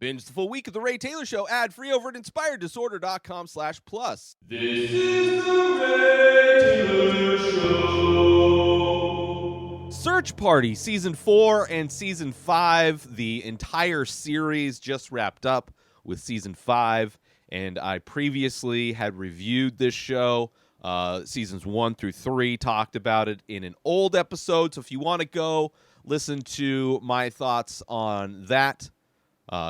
Binge the full week of The Ray Taylor Show ad-free over at inspireddisorder.com/plus. This is The Ray Taylor Show. Search Party Season 4 and Season 5. The entire series just wrapped up with Season 5, and I previously had reviewed this show. Seasons 1 through 3, talked about it in an old episode, so if you want to go listen to my thoughts on that,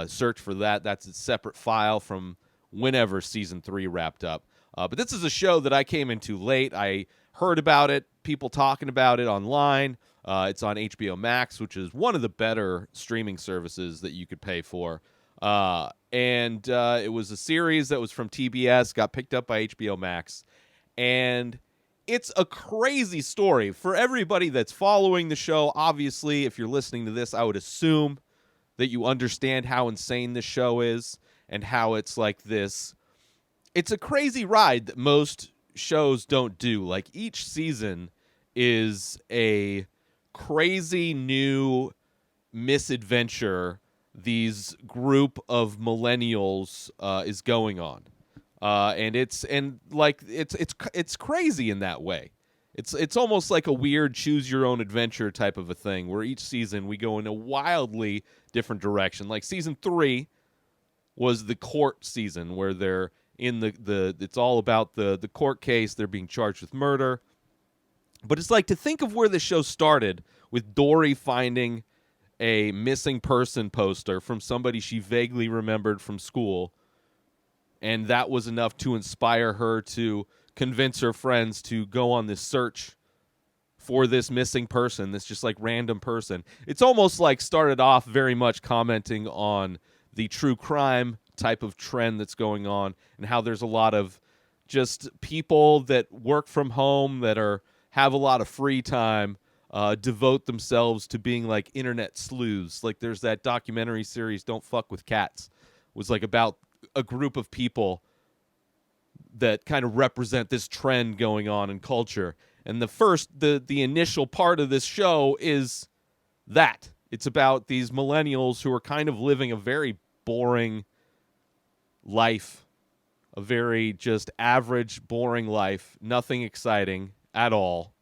search for that. That's a separate file from whenever Season 3 wrapped up. But this is a show that I came into late. I heard about it, people talking about it online. It's on HBO Max, which is one of the better streaming services that you could pay for. And it was a series that was from TBS, got picked up by HBO Max. And it's a crazy story for everybody that's following the show. Obviously, if you're listening to this, I would assume that you understand how insane this show is and how it's like this. It's a crazy ride that most shows don't do. Like, each season is a crazy new misadventure these group of millennials is going on. And it's crazy in that way. It's almost like a weird choose your own adventure type of a thing, where each season we go in a wildly different direction. Like Season 3 was the court season, where they're in the it's all about the court case. They're being charged with murder. But it's like, to think of where the show started with Dory finding a missing person poster from somebody she vaguely remembered from school, and that was enough to inspire her to convince her friends to go on this search for this missing person, this just like random person. It's almost like started off very much commenting on the true crime type of trend that's going on, and how there's a lot of just people that work from home that have a lot of free time, devote themselves to being like internet sleuths. Like, there's that documentary series, Don't Fuck with Cats, was like about a group of people that kind of represent this trend going on in culture. And the initial part of this show is that. It's about these millennials who are kind of living a very boring life, a very just average, boring life, nothing exciting at all,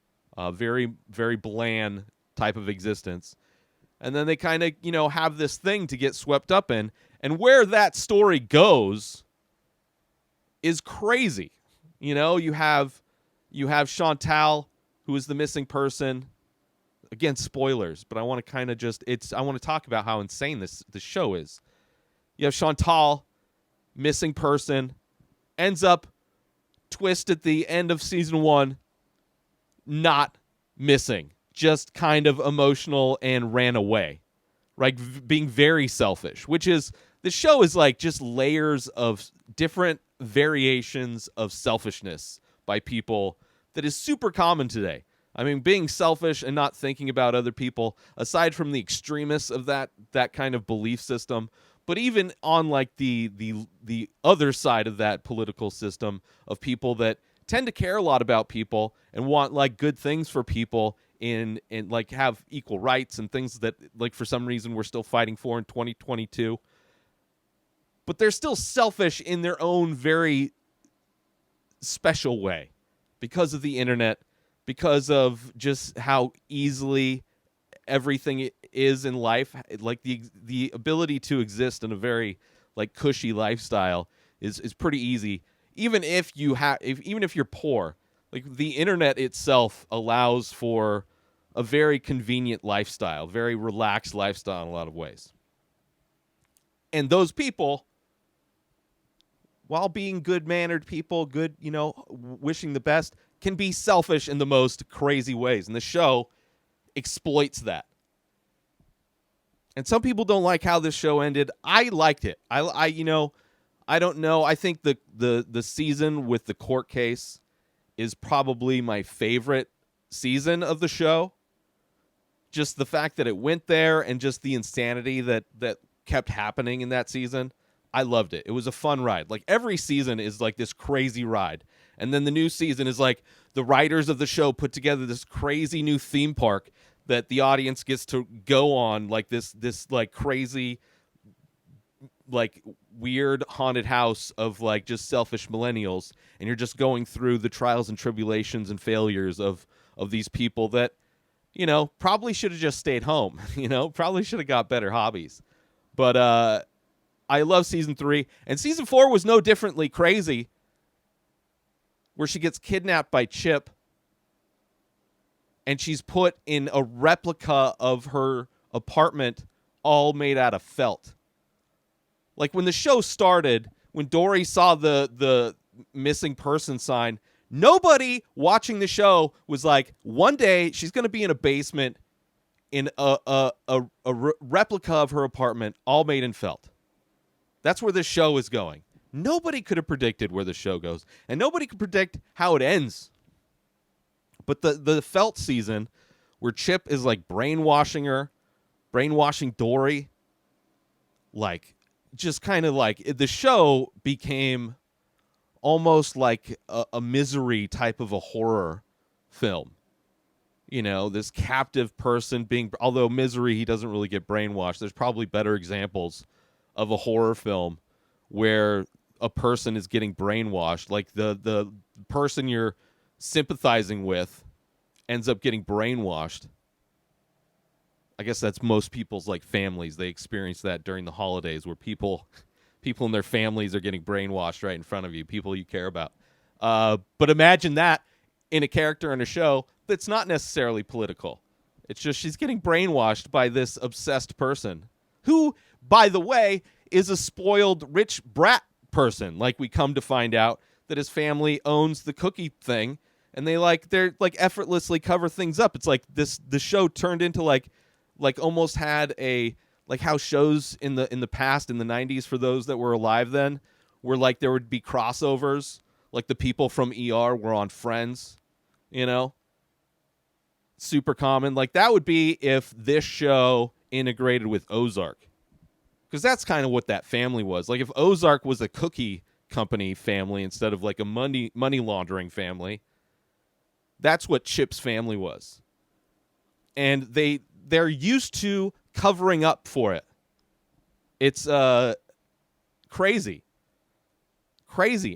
very, very bland type of existence. And then they kind of, have this thing to get swept up in. And where that story goes is crazy. You have Chantal, who is the missing person. Again, spoilers, but I want to kind of I want to talk about how insane this show is. You have Chantal, missing person, ends up twist at the end of Season 1, not missing, just kind of emotional and ran away. Right? Being very selfish, which is, the show is like just layers of different variations of selfishness by people that is super common today. I mean, being selfish and not thinking about other people, aside from the extremists of that kind of belief system, but even on like the other side of that political system of people that tend to care a lot about people and want like good things for people and like have equal rights and things that like for some reason we're still fighting for in 2022. But they're still selfish in their own very special way because of the internet, because of just how easily everything is in life. Like the ability to exist in a very like cushy lifestyle is pretty easy. Even if you're poor, like the internet itself allows for a very convenient lifestyle, very relaxed lifestyle in a lot of ways. And those people, while being good-mannered people, good, wishing the best, can be selfish in the most crazy ways. And the show exploits that. And some people don't like how this show ended. I liked it. I don't know. I think the season with the court case is probably my favorite season of the show. Just the fact that it went there and just the insanity that kept happening in that season. I loved it. It was a fun ride. Like, every season is like this crazy ride. And then the new season is like the writers of the show put together this crazy new theme park that the audience gets to go on, like this like crazy like weird haunted house of like just selfish millennials, and you're just going through the trials and tribulations and failures of these people that, you know, probably should have just stayed home, you know, probably should have got better hobbies. But I love season 3, and season 4 was no differently crazy, where she gets kidnapped by Chip and she's put in a replica of her apartment all made out of felt. Like when the show started, when Dory saw the missing person sign, nobody watching the show was like, one day she's going to be in a basement in a replica of her apartment all made in felt. That's where this show is going. Nobody could have predicted where the show goes, and nobody could predict how it ends. But the felt season, where Chip is like brainwashing Dory, like just kind of like the show became almost like a misery type of a horror film. You know, this captive person being, although Misery, he doesn't really get brainwashed. There's probably better examples of a horror film where a person is getting brainwashed. Like the person you're sympathizing with ends up getting brainwashed. I guess that's most people's like families. They experience that during the holidays, where people in their families are getting brainwashed right in front of you, people you care about. But imagine that in a character in a show that's not necessarily political. It's just she's getting brainwashed by this obsessed person who, by the way, is a spoiled rich brat person. Like we come to find out that his family owns the cookie thing, and they're like effortlessly cover things up. It's like the show turned into like almost had a, like how shows in the past, in the 90s, for those that were alive then, where like there would be crossovers, like the people from ER were on Friends, you know? Super common. Like that would be if this show integrated with Ozark. Because that's kind of what that family was. Like if Ozark was a cookie company family instead of like a money laundering family, that's what Chip's family was. And they're used to covering up for it. It's crazy.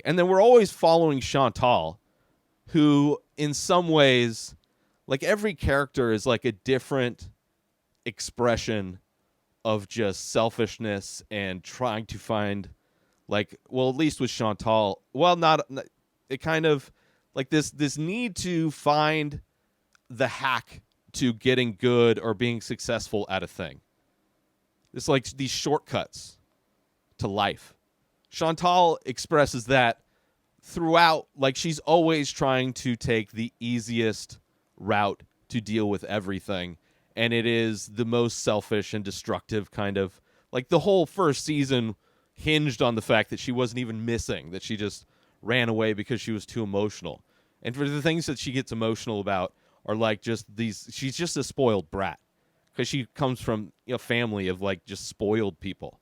And then we're always following Chantal, who in some ways, like every character is like a different expression of just selfishness and trying to find, like, well, at least with Chantal, well, not it kind of like this need to find the hack to getting good or being successful at a thing. It's like these shortcuts to life. Chantal expresses that throughout. Like she's always trying to take the easiest route to deal with everything, and it is the most selfish and destructive kind of, like the whole first season hinged on the fact that she wasn't even missing, that she just ran away because she was too emotional. And for the things that she gets emotional about are like just these, she's just a spoiled brat because she comes from a family of like just spoiled people,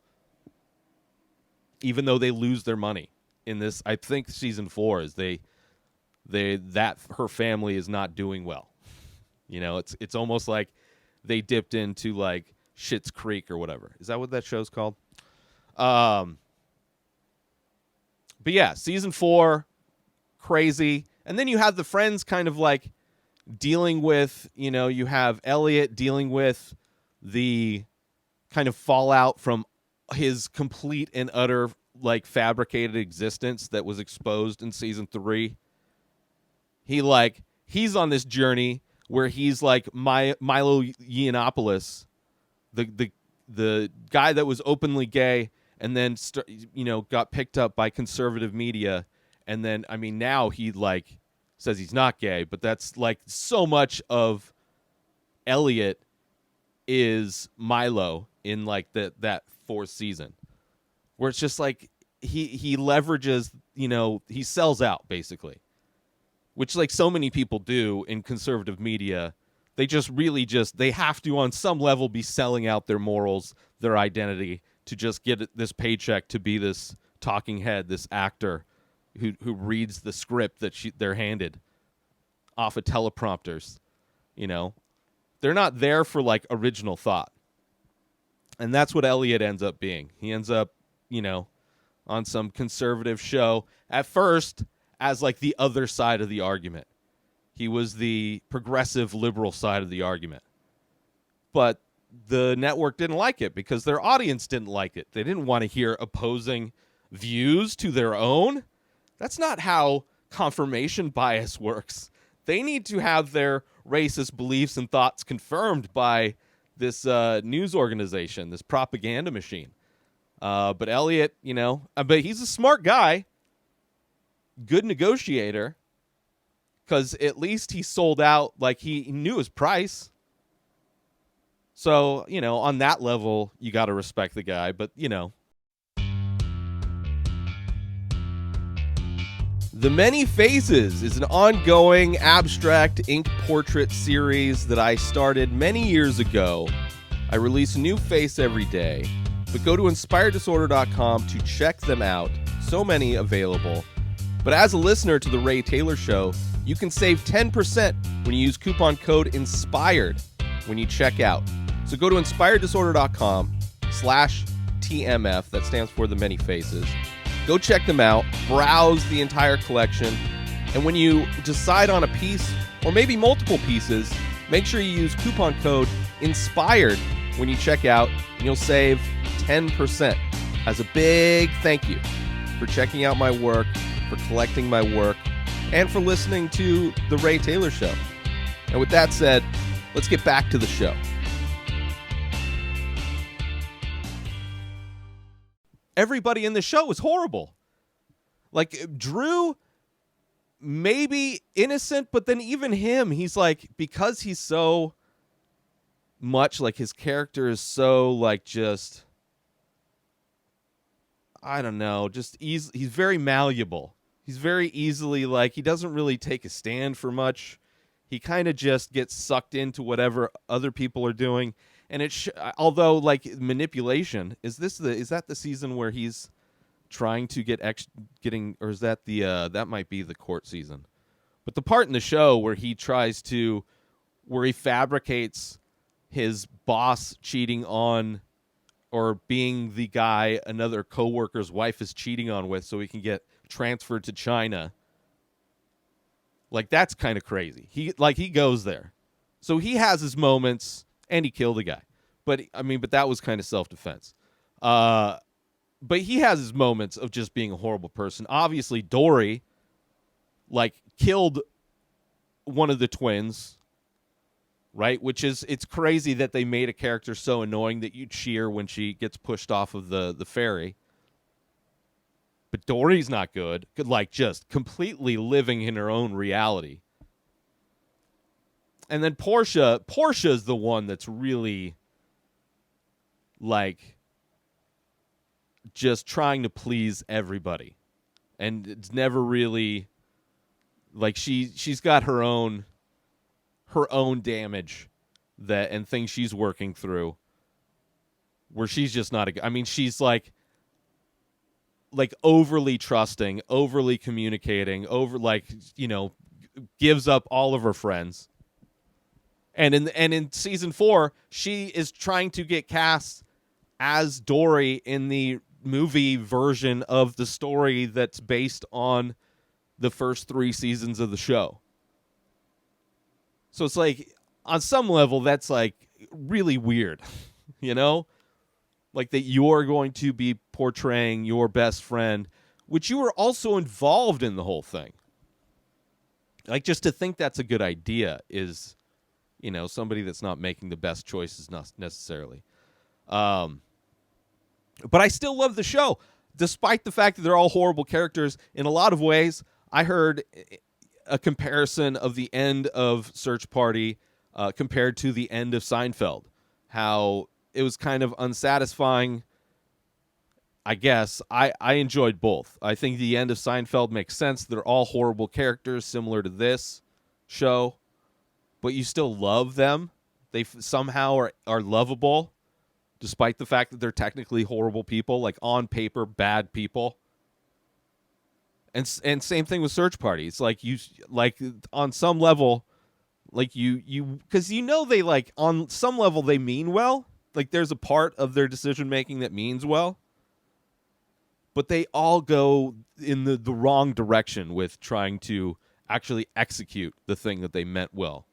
even though they lose their money in this. I think season 4 is that her family is not doing well. You know, it's almost like they dipped into like Schitt's Creek or whatever. Is that what that show's called? But yeah, season 4, crazy. And then you have the friends kind of like dealing with, you know, you have Elliot dealing with the kind of fallout from his complete and utter like fabricated existence that was exposed in season 3. He's on this journey where he's like Milo Yiannopoulos, the guy that was openly gay and then got picked up by conservative media, and then I mean now he like says he's not gay, but that's like so much of Elliot is Milo in like that 4th season, where it's just like he leverages, he sells out basically. Which like so many people do in conservative media. They just really they have to on some level be selling out their morals, their identity, to just get this paycheck to be this talking head, this actor who reads the script that they're handed off of teleprompters. They're not there for like original thought. And that's what Elliot ends up being. He ends up, on some conservative show. At first, as like the other side of the argument. He was the progressive liberal side of the argument. But the network didn't like it because their audience didn't like it. They didn't want to hear opposing views to their own. That's not how confirmation bias works. They need to have their racist beliefs and thoughts confirmed by this news organization, this propaganda machine. But Elliot, but he's a smart guy, good negotiator, because at least he sold out, like he knew his price. So, on that level, you got to respect the guy. But, The Many Faces is an ongoing abstract ink portrait series that I started many years ago. I release a new face every day, but go to inspireddisorder.com to check them out. So many available. But as a listener to The Ray Taylor Show, you can save 10% when you use coupon code INSPIRED when you check out. So go to inspireddisorder.com/TMF. That stands for The Many Faces. Go check them out, browse the entire collection, and when you decide on a piece, or maybe multiple pieces, make sure you use coupon code INSPIRED when you check out, and you'll save 10%. As a big thank you for checking out my work, for collecting my work, and for listening to The Ray Taylor Show. And with that said, let's get back to the show. Everybody in the show is horrible. Like, Drew, maybe innocent, but then even him, he's like, because he's so much, like, his character is so, like, just, I don't know, just he's very malleable. He's very easily, like, he doesn't really take a stand for much. He kind of just gets sucked into whatever other people are doing. And although, like, manipulation, is that the season where he's trying to getting, or is that that might be the court season? But the part in the show where he fabricates his boss cheating on, or being the guy another coworker's wife is cheating on with, so he can get transferred to China. Like, that's kind of crazy. He goes there. So he has his moments, and he killed a guy. But that was kind of self-defense. But he has his moments of just being a horrible person. Obviously, Dory, like, killed one of the twins, right? It's crazy that they made a character so annoying that you cheer when she gets pushed off of the ferry. But Dory's not good. Like, just completely living in her own reality. And then Portia's the one that's really, like, just trying to please everybody. And it's never really, like, she's got her own damage and things she's working through, where she's just not she's like overly trusting, overly communicating, gives up all of her friends. And in season 4, she is trying to get cast as Dory in the movie version of the story that's based on the first 3 seasons of the show. So it's like, on some level, that's like really weird, Like, that you're going to be portraying your best friend, which you were also involved in the whole thing. Like, just to think that's a good idea is, somebody that's not making the best choices necessarily. But I still love the show, despite the fact that they're all horrible characters. In a lot of ways, I heard a comparison of the end of Search Party compared to the end of Seinfeld. How it was kind of unsatisfying. I guess I enjoyed both. I think the end of Seinfeld makes sense. They're all horrible characters, similar to this show, but you still love them. They somehow are lovable, despite the fact that they're technically horrible people, like on paper, bad people. And same thing with Search Party. It's like on some level, like because they, like, on some level they mean well. Like, there's a part of their decision making that means well. but they all go in the wrong direction with trying to actually execute the thing that they meant well.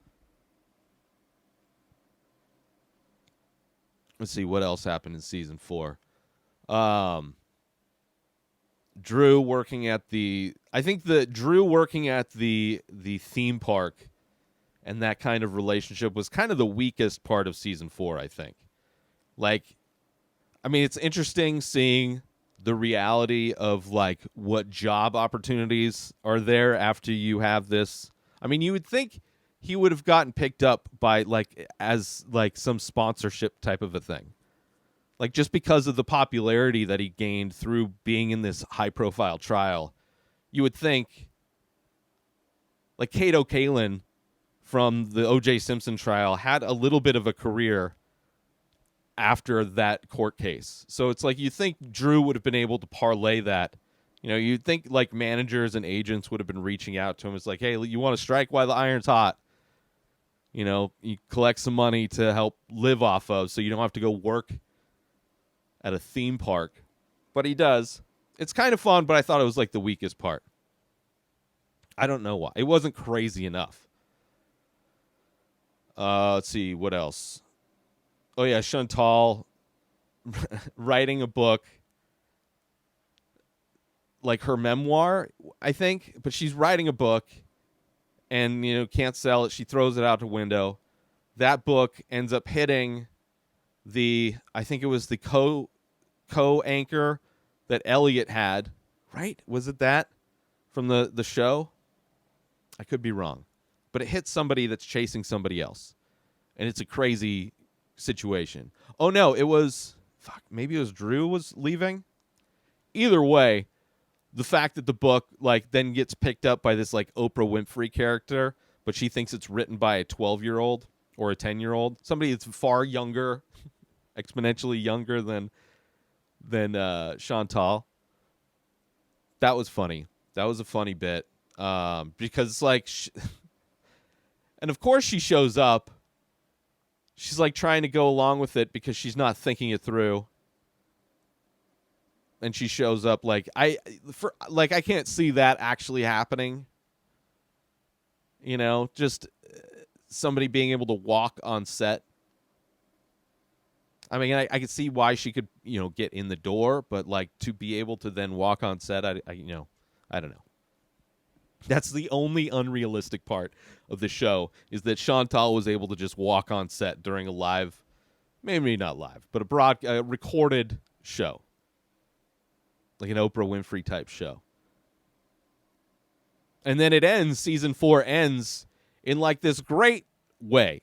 Let's see what else happened in season 4. Drew working at the theme park and that kind of relationship was kind of the weakest part of season 4, I think. Like, I mean, it's interesting seeing the reality of like what job opportunities are there after you have this. I mean, you would think he would have gotten picked up by like as like some sponsorship type of a thing. Like just because of the popularity that he gained through being in this high profile trial, you would think like Kato Kalin from the O.J. Simpson trial had a little bit of a career after that court case. So it's like you think Drew would have been able to parlay that. You know, you'd think like managers and agents would have been reaching out to him. It's like, hey, you want to strike while the iron's hot? You know, you collect some money to help live off of so you don't have to go work at a theme park. But he does. It's kind of fun, but I thought it was like the weakest part. I don't know why. It wasn't crazy enough. Let's see, what else? Oh, yeah, Chantal writing a book, like her memoir, I think. But she's writing a book and, you know, can't sell it. She throws it out the window. That book ends up hitting I think it was the co-anchor that Elliot had, right? Was it that from the show? I could be wrong. But it hits somebody that's chasing somebody else. And it's a crazy situation. Oh, no, it was... maybe it was Drew was leaving? Either way, the fact that the book like then gets picked up by this like Oprah Winfrey character, but she thinks it's written by a 12-year-old or a 10-year-old, somebody that's far younger, exponentially younger than Chantal. That was funny. That was a funny bit because like... and of course she shows up. She's like trying to go along with it because she's not thinking it through. And she shows up like I can't see that actually happening. You know, just somebody being able to walk on set. I mean, I could see why she could, you know, get in the door, but like to be able to then walk on set, I don't know. That's the only unrealistic part of the show is that Chantal was able to just walk on set during a live, maybe not live, but a recorded show. Like an Oprah Winfrey type show. And then it ends, season 4 ends in like this great way.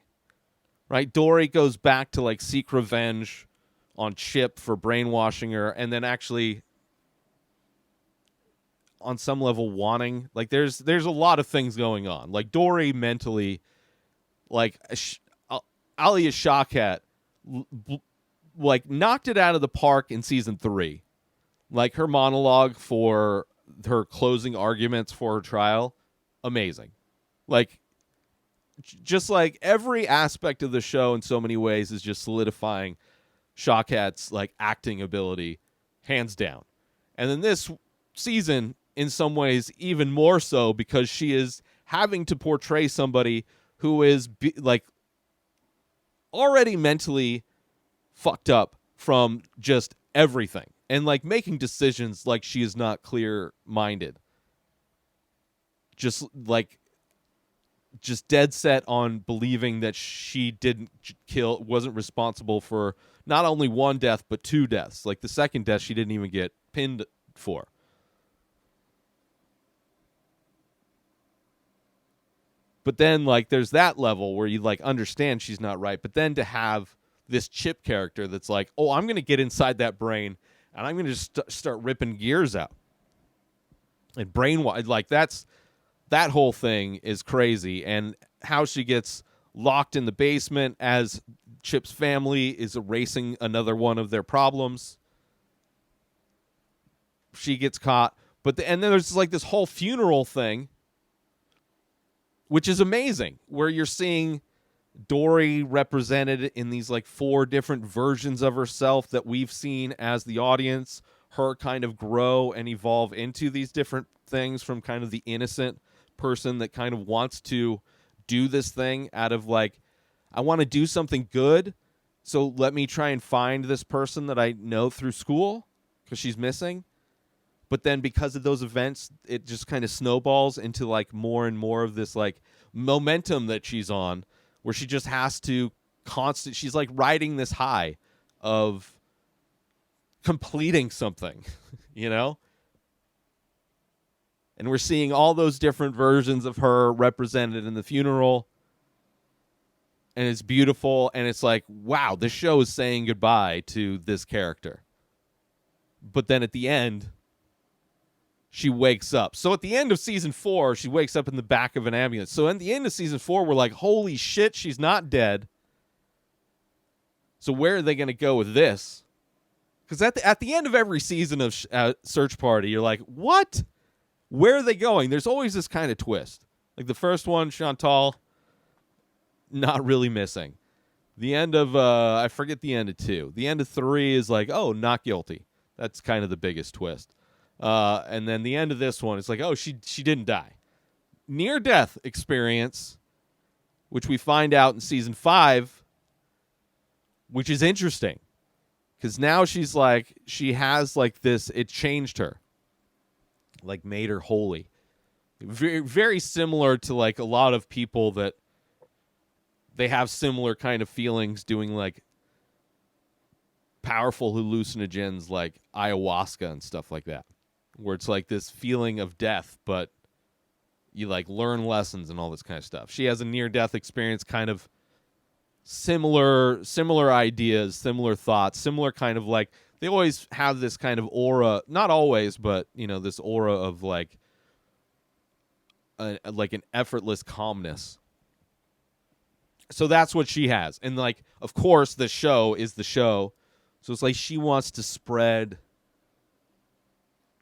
Right? Dory goes back to like seek revenge on Chip for brainwashing her and then actually on some level wanting, like there's a lot of things going on. Like Dory mentally, like Alia Shawkat like knocked it out of the park in season 3. Like her monologue for her closing arguments for her trial, amazing. Like just like every aspect of the show in so many ways is just solidifying Shawkat's like acting ability hands down. And then this season in some ways even more so because she is having to portray somebody who is like already mentally fucked up from just everything and like making decisions like she is not clear-minded. Just dead set on believing that she didn't wasn't responsible for not only one death but 2 deaths. Like the second death she didn't even get pinned for. But then, like, there's that level where you, like, understand she's not right. But then to have this Chip character that's like, oh, I'm going to get inside that brain, and I'm going to just start ripping gears out. And brainwise, like, that whole thing is crazy. And how she gets locked in the basement as Chip's family is erasing another one of their problems. She gets caught. And then there's, like, this whole funeral thing, which is amazing, where you're seeing Dory represented in these like 4 different versions of herself that we've seen as the audience, her kind of grow and evolve into these different things from kind of the innocent person that kind of wants to do this thing out of like, I want to do something good, so let me try and find this person that I know through school because she's missing. But then because of those events, it just kind of snowballs into like more and more of this like momentum that she's on, where she just has to she's like riding this high of completing something, you know? And we're seeing all those different versions of her represented in the funeral. And it's beautiful. And it's like, wow, this show is saying goodbye to this character. But then at the end, she wakes up. So at the end of season 4, she wakes up in the back of an ambulance. So at the end of season 4, we're like, holy shit, she's not dead. So where are they going to go with this? Because at the end of every season of Search Party, you're like, what? Where are they going? There's always this kind of twist. Like the first one, Chantal, not really missing. The end of, I forget the end of 2. The end of 3 is like, oh, not guilty. That's kind of the biggest twist. And then the end of this one, it's like, oh, she didn't die. Near-death experience, which we find out in season 5, which is interesting. Because now she's like, she has like this, it changed her. Like made her holy. Very, very similar to like a lot of people that they have similar kind of feelings doing like powerful hallucinogens like ayahuasca and stuff like that. Where it's like this feeling of death, but you like learn lessons and all this kind of stuff. She has a near-death experience, kind of similar ideas, similar thoughts, similar kind of like, they always have this kind of aura, not always, but you know, this aura of like an effortless calmness. So that's what she has. And like, of course, the show is the show. So it's like she wants to spread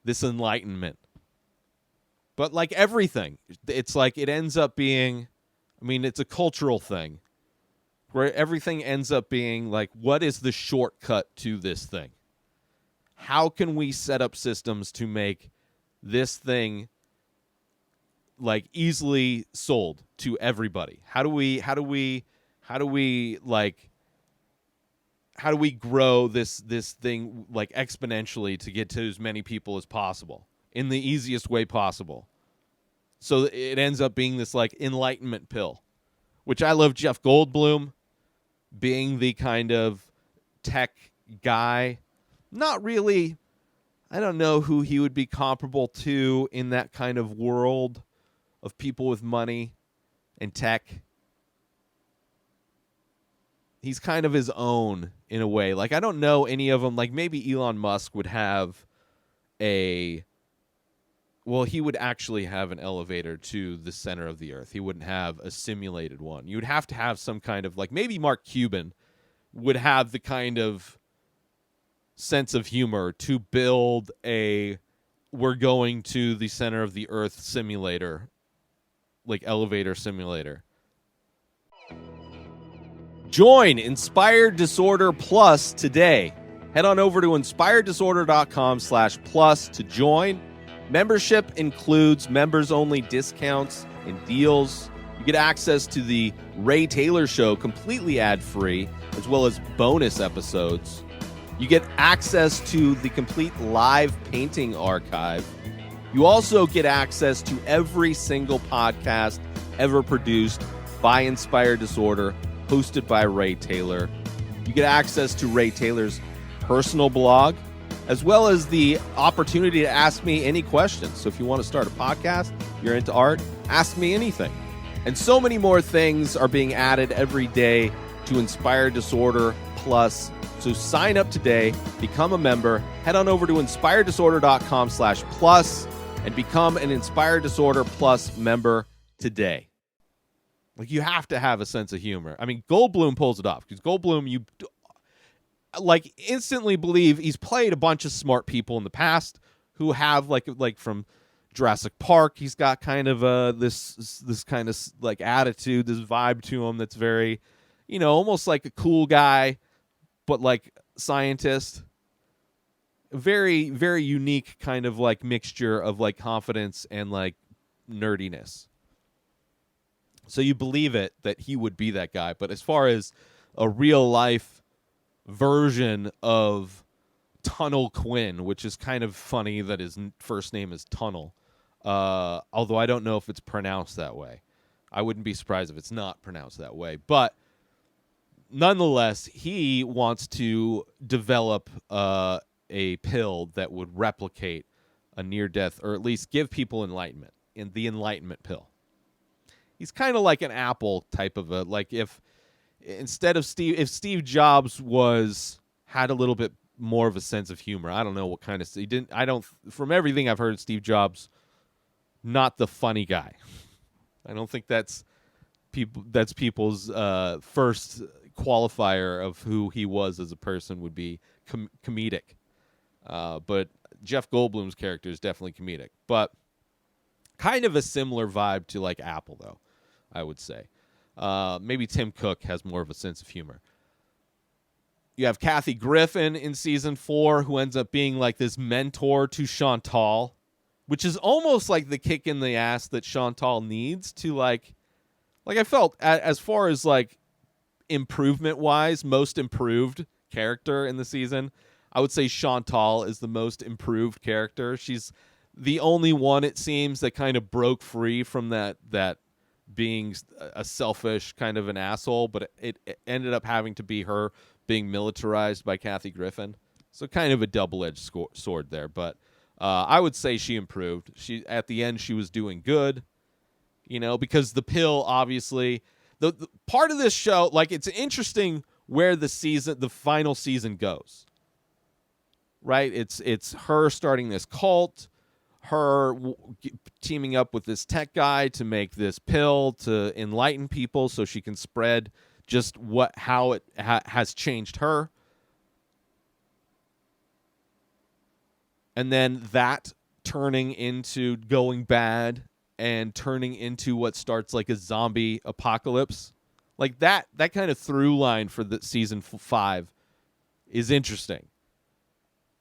this enlightenment. But like everything, it's like it ends up being, I mean, it's a cultural thing where everything ends up being like, what is the shortcut to this thing? How can we set up systems to make this thing like easily sold to everybody? How do we grow this thing like exponentially to get to as many people as possible in the easiest way possible? So it ends up being this like enlightenment pill, which I love Jeff Goldblum being the kind of tech guy. Not really, I don't know who he would be comparable to in that kind of world of people with money and tech. He's kind of his own in a way. Like, I don't know any of them. Like, maybe Elon Musk would have he would actually have an elevator to the center of the earth. He wouldn't have a simulated one. You would have to have some kind of, like, maybe Mark Cuban would have the kind of sense of humor to build we're going to the center of the earth simulator, like elevator simulator. Join Inspired Disorder Plus today. Head on over to inspireddisorder.com/plus to join. Membership includes members-only discounts and deals. You get access to the Ray Taylor Show completely ad-free, as well as bonus episodes. You get access to the complete live painting archive. You also get access to every single podcast ever produced by Inspired Disorder, hosted by Ray Taylor. You get access to Ray Taylor's personal blog, as well as the opportunity to ask me any questions. So if you want to start a podcast, you're into art, ask me anything. And so many more things are being added every day to Inspired Disorder Plus. So sign up today, become a member, head on over to inspireddisorder.com/plus and become an Inspired Disorder Plus member today. Like, you have to have a sense of humor. I mean, Goldblum pulls it off, because Goldblum, you like instantly believe he's played a bunch of smart people in the past who have like from Jurassic Park. He's got kind of this kind of like attitude, this vibe to him that's very, almost like a cool guy, but like scientist. very, very unique kind of like mixture of like confidence and like nerdiness. So you believe it that he would be that guy. But as far as a real life version of Tunnel Quinn, which is kind of funny that his first name is Tunnel, although I don't know if it's pronounced that way. I wouldn't be surprised if it's not pronounced that way. But nonetheless, he wants to develop a pill that would replicate a near-death, or at least give people enlightenment, in the enlightenment pill. He's kind of like an Apple type of like if instead of if Steve Jobs had a little bit more of a sense of humor. I don't know what kind of he didn't. I don't. From everything I've heard, Steve Jobs, not the funny guy. I don't think that's people's first qualifier of who he was as a person would be comedic. But Jeff Goldblum's character is definitely comedic, but kind of a similar vibe to like Apple, though, I would say. Maybe Tim Cook has more of a sense of humor. You have Kathy Griffin in season 4, who ends up being like this mentor to Chantal, which is almost like the kick in the ass that Chantal needs to like I felt as far as like improvement wise, most improved character in the season. I would say Chantal is the most improved character. She's the only one, it seems, that kind of broke free from that being a selfish kind of an asshole, but it ended up having to be her being militarized by Kathy Griffin. So kind of a double-edged sword there, but I would say she improved. At the end, she was doing good, because the pill, obviously, the part of this show, like, it's interesting where the final season goes, right? It's her starting this cult, her teaming up with this tech guy to make this pill to enlighten people so she can spread just how it has changed her. And then that turning into going bad and turning into what starts like a zombie apocalypse. Like that kind of through line for the season 5 is interesting.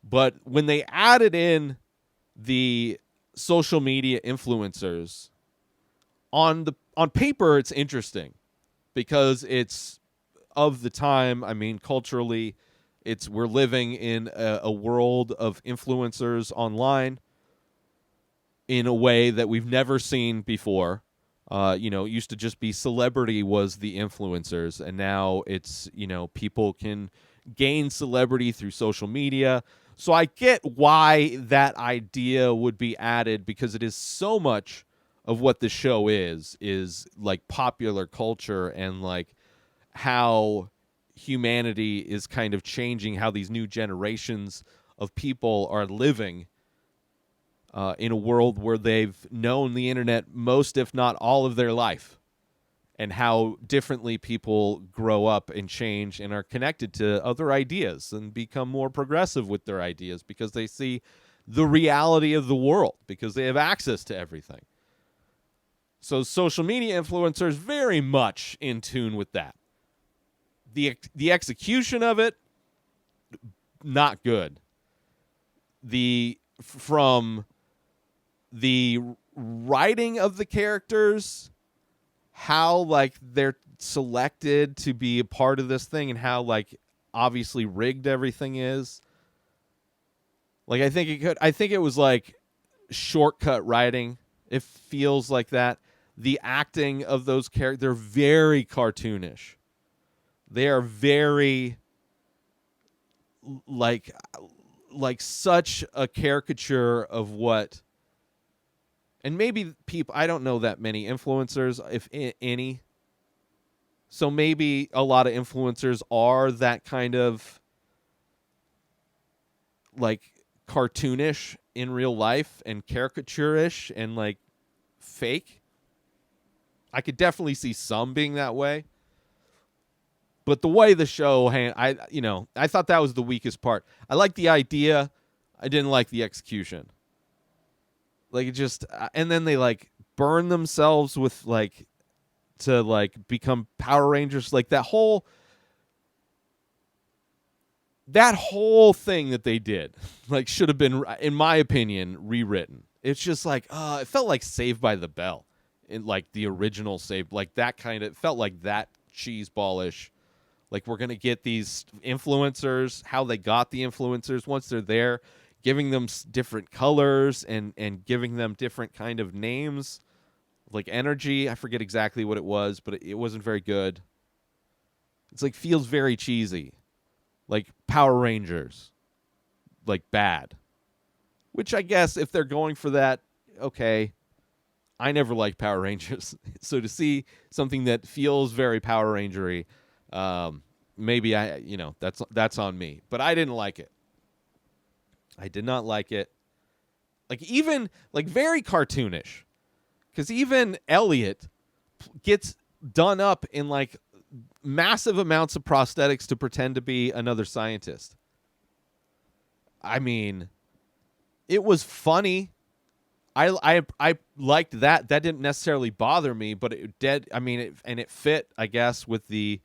But when they added in the social media influencers, on paper it's interesting because it's of the time. I mean, culturally, we're living in a world of influencers online in a way that we've never seen before. It used to just be celebrity was the influencers, and now it's, people can gain celebrity through social media. So I get why that idea would be added, because it is so much of what the show is like popular culture and like how humanity is kind of changing, how these new generations of people are living in a world where they've known the internet most, if not all, of their life, and how differently people grow up and change and are connected to other ideas and become more progressive with their ideas because they see the reality of the world, because they have access to everything. So social media influencers very much in tune with that. The execution of it, not good. From the writing of the characters, how like they're selected to be a part of this thing, and how like obviously rigged everything is. Like I think it was like shortcut writing. It feels like that. The acting of those characters, they're very cartoonish. They are very like such a caricature of what. And maybe people, I don't know that many influencers, if any. So maybe a lot of influencers are that kind of like cartoonish in real life and caricature-ish and like fake. I could definitely see some being that way. But the way the show, I thought that was the weakest part. I liked the idea. I didn't like the execution. Like it just, and then they like burn themselves with like, to like become Power Rangers. Like that whole, that whole thing that they did, like, should have been, in my opinion, rewritten. It's just like, it felt like Saved by the Bell, in like the original Saved, like that kind of, it felt like that cheeseballish. Like, we're gonna get these influencers, how they got the influencers once they're there, giving them different colors and giving them different kind of names, like energy. I forget exactly what it was, but it wasn't very good. It's like feels very cheesy. Like Power Rangers, like bad. Which I guess if they're going for that, okay. I never liked Power Rangers, so to see something that feels very Power Rangery, maybe that's on me. But I didn't like it. I did not like it. Like even like very cartoonish, because even Elliot gets done up in like massive amounts of prosthetics to pretend to be another scientist. I mean, it was funny. I liked that. That didn't necessarily bother me, but it did. I mean, it fit, I guess, with the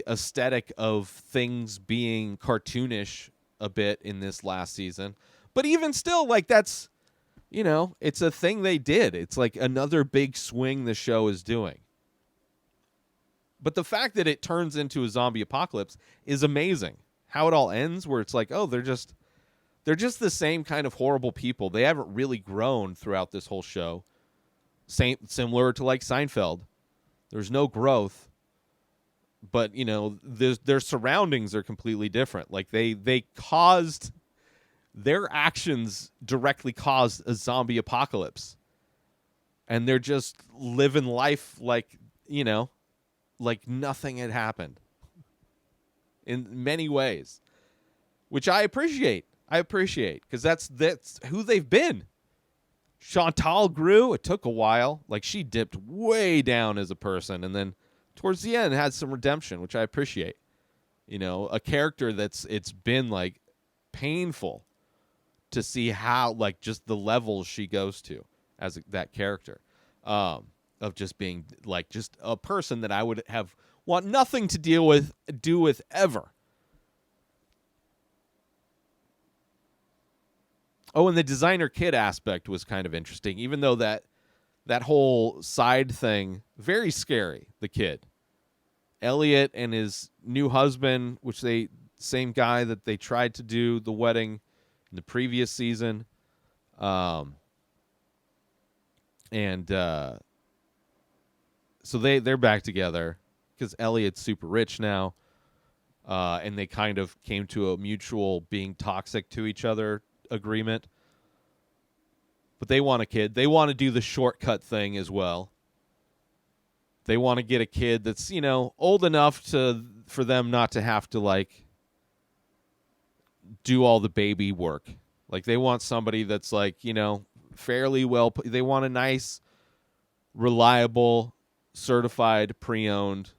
aesthetic of things being cartoonish a bit in this last season. But even still, like that's, it's a thing they did. It's like another big swing the show is doing. But the fact that it turns into a zombie apocalypse is amazing. How it all ends, where it's like, oh, they're just the same kind of horrible people. They haven't really grown throughout this whole show. Similar to like Seinfeld. There's no growth. But, their surroundings are completely different. Like they caused, their actions directly caused a zombie apocalypse. And they're just living life like, like nothing had happened in many ways, which I appreciate. Because that's who they've been. Chantal grew. It took a while. Like, she dipped way down as a person, and then towards the end had some redemption, which I appreciate. A character it's been like painful to see how, like, just the levels she goes to as that character, of just being like just a person that I would want nothing to do with ever. Oh, and the designer kid aspect was kind of interesting, even though that whole side thing, very scary, the kid. Elliot and his new husband, which same guy that they tried to do the wedding in the previous season. So they're back together because Elliot's super rich now. And they kind of came to a mutual being toxic to each other agreement. But they want a kid. They want to do the shortcut thing as well. They want to get a kid that's, old enough for them not to have to, like, do all the baby work. Like, they want somebody that's, like, fairly well. They want a nice, reliable, certified, pre-owned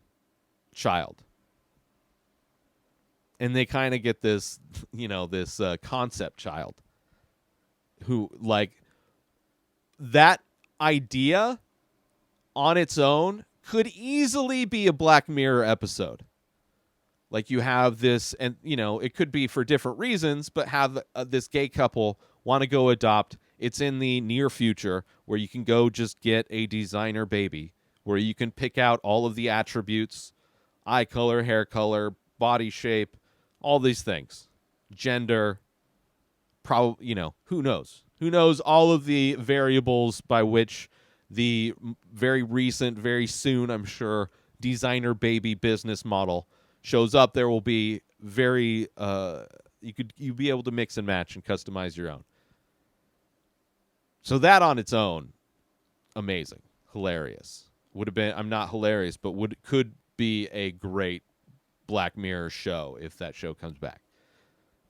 child. And they kind of get this, this concept child who, like, that idea on its own could easily be a Black Mirror episode. Like, you have this, and, it could be for different reasons, but have this gay couple want to go adopt. It's in the near future where you can go just get a designer baby, where you can pick out all of the attributes, eye color, hair color, body shape, all these things, gender, probably, who knows? Who knows all of the variables by which the very recent, very soon, I'm sure, designer baby business model shows up. There will be very, you'd be able to mix and match and customize your own. So that on its own, amazing, hilarious. Would have been, I'm not hilarious, but could be a great Black Mirror show if that show comes back.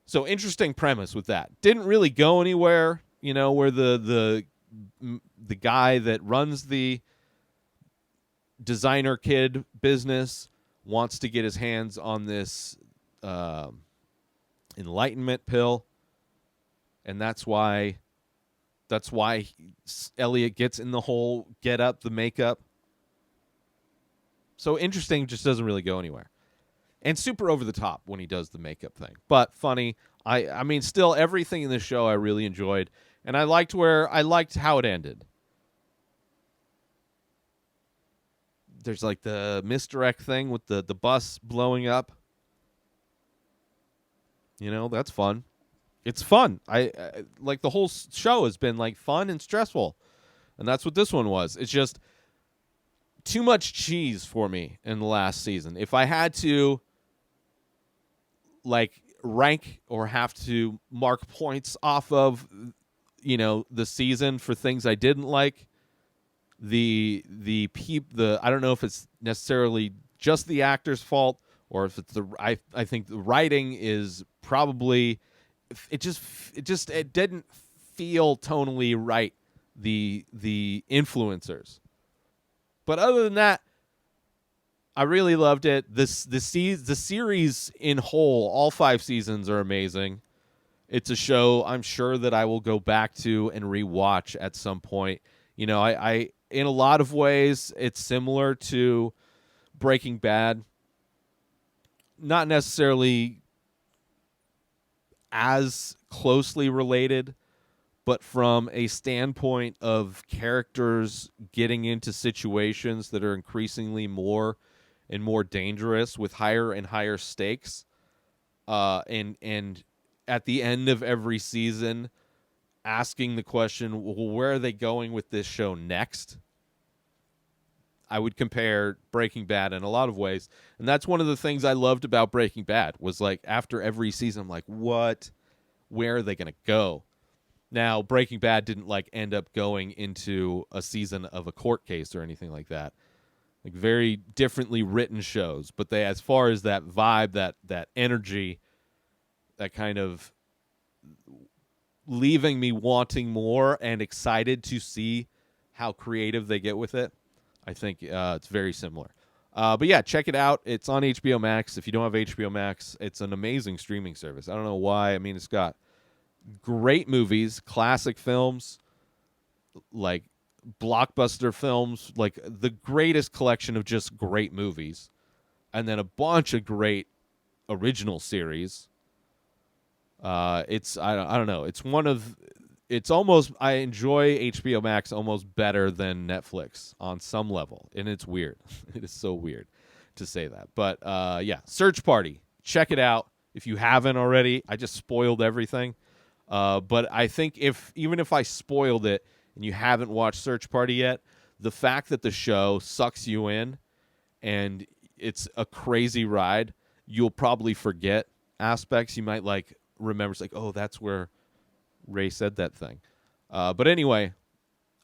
So interesting premise with that. Didn't really go anywhere, where the guy that runs the designer kid business wants to get his hands on this enlightenment pill, and that's why Elliot gets in the whole get up, the makeup. So interesting, just doesn't really go anywhere. And super over the top when he does the makeup thing. But funny. I mean, still, everything in this show I really enjoyed. And I liked how it ended. There's like the misdirect thing with the bus blowing up. You know, that's fun. It's fun. I like the whole show has been like fun and stressful. And that's what this one was. It's just too much cheese for me in the last season. If I had to like rank or have to mark points off of, you know, the season for things I didn't like, the I don't know if it's necessarily just the actor's fault or if it's I think the writing is probably it didn't feel tonally right, the influencers. But other than that, I really loved it. The series in whole, all 5 seasons are amazing. It's a show I'm sure that I will go back to and rewatch at some point. You know, I in a lot of ways, it's similar to Breaking Bad. Not necessarily as closely related, but from a standpoint of characters getting into situations that are increasingly more and more dangerous with higher and higher stakes. And at the end of every season, asking the question, well, where are they going with this show next? I would compare Breaking Bad in a lot of ways. And that's one of the things I loved about Breaking Bad was like after every season, I'm like, where are they going to go? Now, Breaking Bad didn't like end up going into a season of a court case or anything like that. Like very differently written shows, but they, as far as that vibe, that energy, that kind of leaving me wanting more and excited to see how creative they get with it, I think it's very similar. But yeah, check it out. It's on HBO Max. If you don't have HBO Max, it's an amazing streaming service. I don't know why. I mean, it's got great movies, classic films, like blockbuster films, like the greatest collection of just great movies, and then a bunch of great original series. It's I don't know. It's almost, I enjoy HBO Max almost better than Netflix on some level, and it's weird. It is so weird to say that, but yeah, Search Party, check it out if you haven't already. I just spoiled everything, but I think even if I spoiled it and you haven't watched Search Party yet, the fact that the show sucks you in and it's a crazy ride, you'll probably forget aspects. You might like remember, it's like, oh, that's where Ray said that thing. But anyway,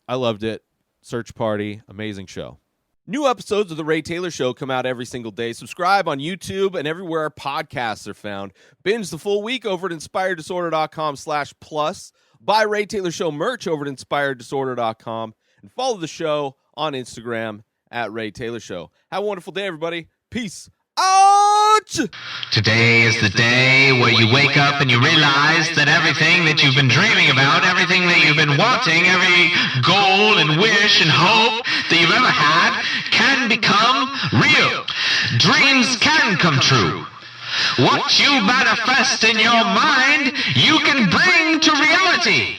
I loved it. Search Party, amazing show. New episodes of The Ray Taylor Show come out every single day. Subscribe on YouTube and everywhere our podcasts are found. Binge the full week over at inspireddisorder.com/plus. Buy Ray Taylor Show merch over at inspireddisorder.com. And follow the show on Instagram at Ray Taylor Show. Have a wonderful day, everybody. Peace out! Today is the day where you wake up and you realize that everything that you've been dreaming about, everything that you've been wanting, every goal and wish and hope that you've ever had can become real. Dreams can come true. What you manifest in your mind, you can bring to reality.